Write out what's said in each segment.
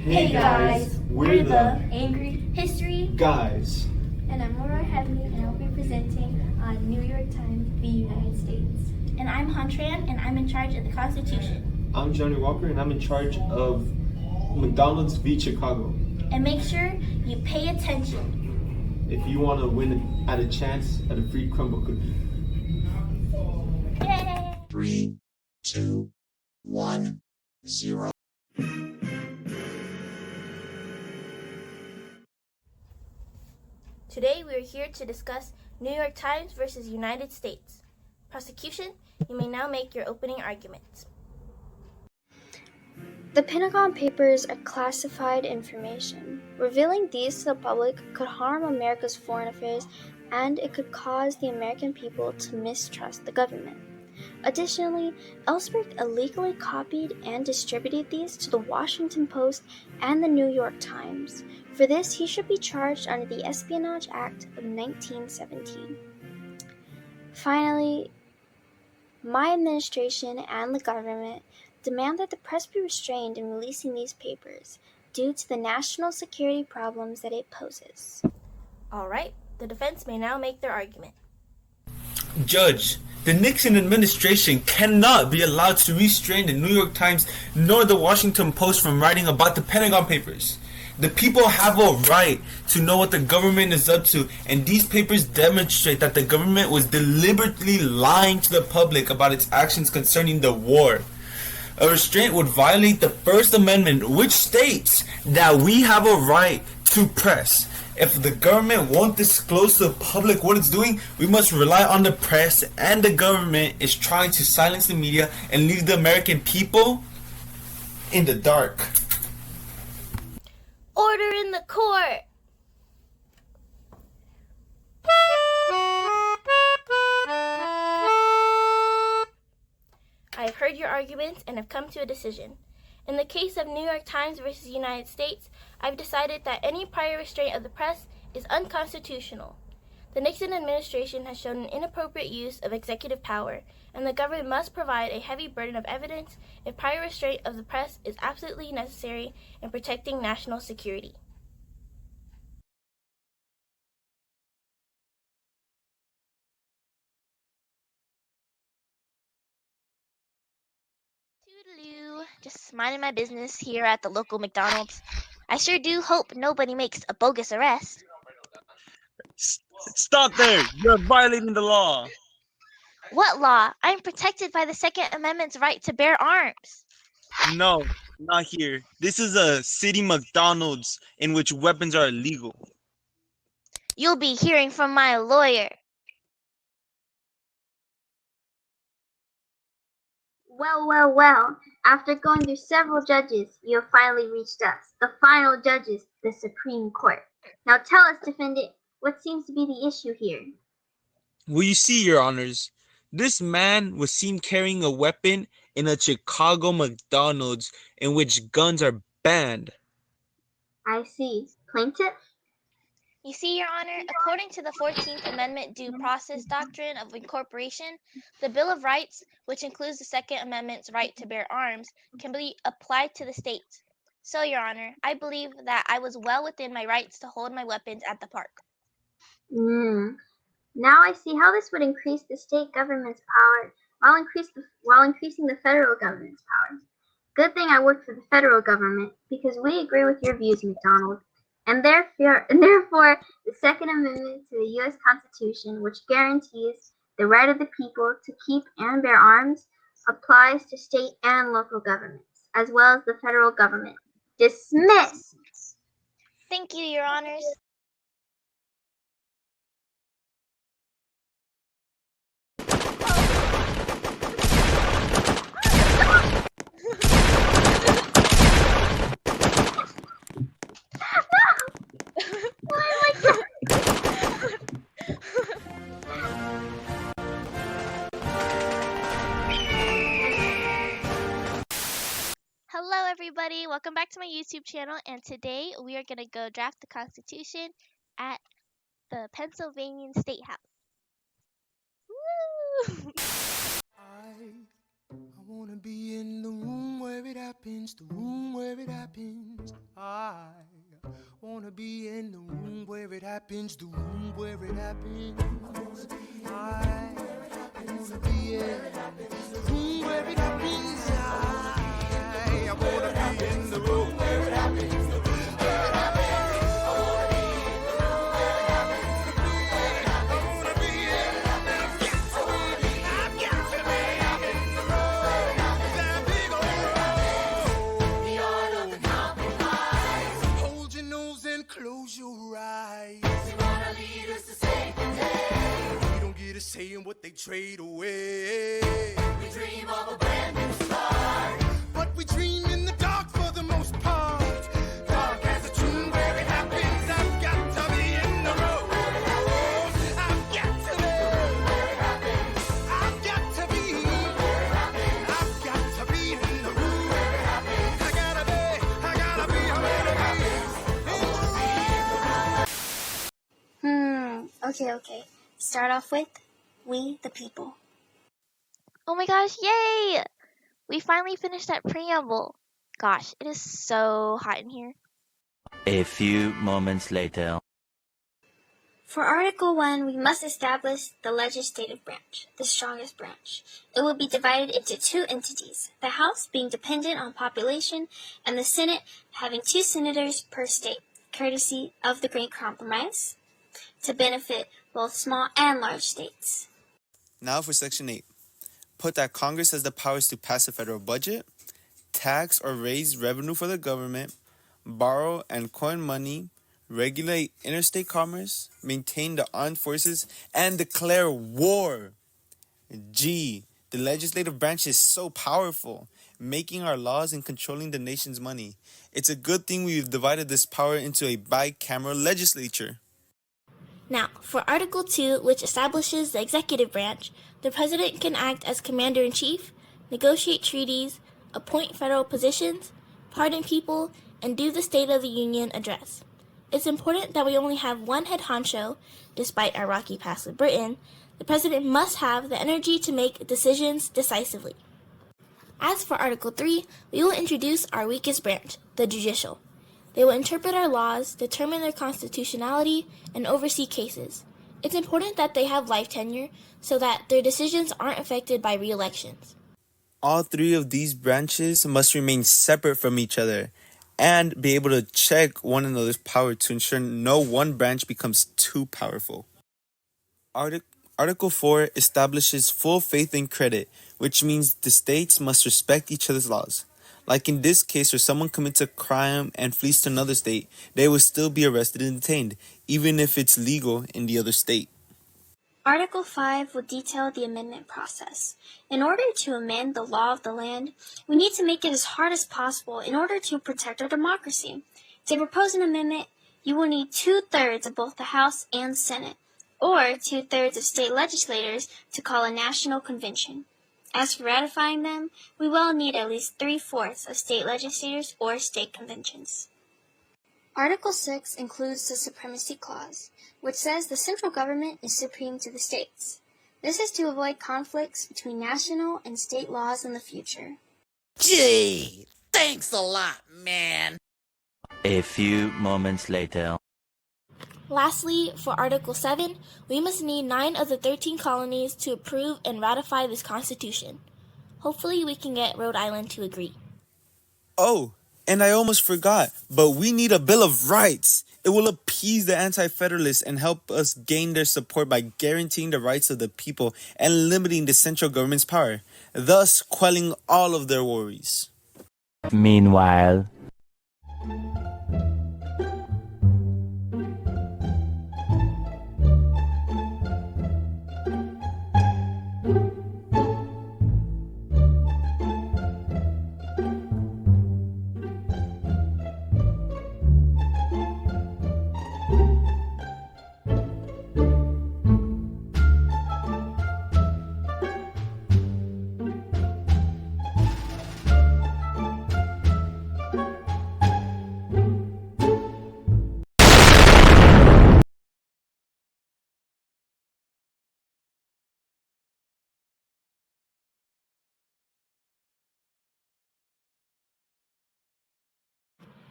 Hey guys, we're the Angry History Guys. And I'm Laura Headley, and I'll be presenting on New York Times v. United States. And I'm Huntran, and I'm in charge of the Constitution. I'm Johnny Walker, and I'm in charge of McDonald's v. Chicago. And make sure you pay attention if you want to win at a chance at a free crumble cookie. Yay! 3, 2, 1, 0. Today we are here to discuss New York Times versus United States. Prosecution, you may now make your opening arguments. The Pentagon papers are classified information. Revealing these to the public could harm America's foreign affairs, and it could cause the American people to mistrust the government. Additionally, Ellsberg illegally copied and distributed these to the Washington Post and the New York Times. For this, he should be charged under the Espionage Act of 1917. Finally, my administration and the government demand that the press be restrained in releasing these papers due to the national security problems that it poses. All right, the defense may now make their argument. Judge, the Nixon administration cannot be allowed to restrain the New York Times nor the Washington Post from writing about the Pentagon papers. The people have a right to know what the government is up to, and these papers demonstrate that the government was deliberately lying to the public about its actions concerning the war. A restraint would violate the First Amendment, which states that we have a right to press. If the government won't disclose to the public what it's doing, we must rely on the press, and the government is trying to silence the media and leave the American people in the dark. Order in the court! I have heard your arguments and have come to a decision. In the case of New York Times versus United States, I've decided that any prior restraint of the press is unconstitutional. The Nixon administration has shown an inappropriate use of executive power, and the government must provide a heavy burden of evidence if prior restraint of the press is absolutely necessary in protecting national security. Toodaloo, just minding my business here at the local McDonald's. I sure do hope nobody makes a bogus arrest. Stop there! You're violating the law. What law? I'm protected by the Second Amendment's right to bear arms. No, not here. This is a city McDonald's in which weapons are illegal. You'll be hearing from my lawyer. Well. After going through several judges, you have finally reached us, the final judges, the Supreme Court. Now tell us, defendant, what seems to be the issue here? Well, you see, your honors, this man was seen carrying a weapon in a Chicago McDonald's in which guns are banned. I see. Plaintiff? You see, Your Honor, according to the 14th Amendment Due Process Doctrine of Incorporation, the Bill of Rights, which includes the Second Amendment's right to bear arms, can be applied to the states. So, Your Honor, I believe that I was well within my rights to hold my weapons at the park. Now I see how this would increase the state government's power while increasing the federal government's power. Good thing I work for the federal government, because we agree with your views, McDonald. And therefore, the Second Amendment to the U.S. Constitution, which guarantees the right of the people to keep and bear arms, applies to state and local governments, as well as the federal government. Dismissed! Thank you, Your Honors. Hello everybody, welcome back to my YouTube channel, and today we are going to go draft the Constitution at the Pennsylvania State House. Woo! I wanna be in the room where it happens, the room where it happens. wanna be in the room where it happens, the room where it happens. I wanna be in the room where it happens. I wanna be in the room where it happens. Close your eyes. They wanna lead us to save the day. We don't get a say in what they trade away. We dream of a brand new start, but we dream in the dark for the most part. Dark as a tomb where it happens. I've got to be in the room. I've got to be where it happens. I've got to be where it happens. I've got to be in the room where it happens. I gotta be where it happens. Okay. Start off with We the People. Oh my gosh, yay! We finally finished that preamble. Gosh, it is so hot in here. A few moments later. For Article 1, we must establish the legislative branch, the strongest branch. It will be divided into two entities, the House being dependent on population, and the Senate having 2 senators per state, courtesy of the Great Compromise, to benefit both small and large states. Now for Section 8. Put that Congress has the powers to pass a federal budget, tax or raise revenue for the government, borrow and coin money, regulate interstate commerce, maintain the armed forces, and declare war. G. The legislative branch is so powerful, making our laws and controlling the nation's money. It's a good thing we've divided this power into a bicameral legislature. Now, for Article 2, which establishes the executive branch, the President can act as Commander-in-Chief, negotiate treaties, appoint federal positions, pardon people, and do the State of the Union address. It's important that we only have one head honcho. Despite our rocky past with Britain, the President must have the energy to make decisions decisively. As for Article 3, we will introduce our weakest branch, the judicial. They will interpret our laws, determine their constitutionality, and oversee cases. It's important that they have life tenure so that their decisions aren't affected by re-elections. All 3 of these branches must remain separate from each other and be able to check one another's power to ensure no one branch becomes too powerful. Article 4 establishes full faith and credit, which means the states must respect each other's laws. Like in this case where someone commits a crime and flees to another state, they will still be arrested and detained, even if it's legal in the other state. Article 5 will detail the amendment process. In order to amend the law of the land, we need to make it as hard as possible in order to protect our democracy. To propose an amendment, you will need 2/3 of both the House and Senate, or 2/3 of state legislators to call a national convention. As for ratifying them, we will need at least 3/4 of state legislators or state conventions. Article 6 includes the Supremacy Clause, which says the central government is supreme to the states. This is to avoid conflicts between national and state laws in the future. Gee, thanks a lot, man. A few moments later. Lastly, for Article 7, we must need 9 of the 13 colonies to approve and ratify this Constitution. Hopefully we can get Rhode Island to agree. Oh, and I almost forgot, but we need a Bill of Rights. It will appease the anti-federalists and help us gain their support by guaranteeing the rights of the people and limiting the central government's power, thus quelling all of their worries. Meanwhile.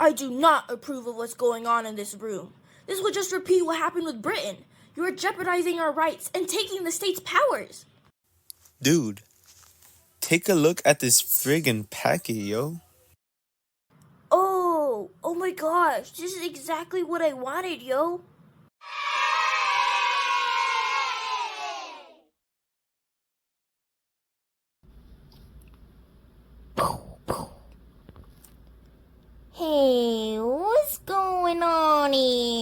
I do not approve of what's going on in this room. This will just repeat what happened with Britain. You are jeopardizing our rights and taking the state's powers. Dude, take a look at this friggin' packet, yo. Oh my gosh, this is exactly what I wanted, yo. Hey, what's going on here?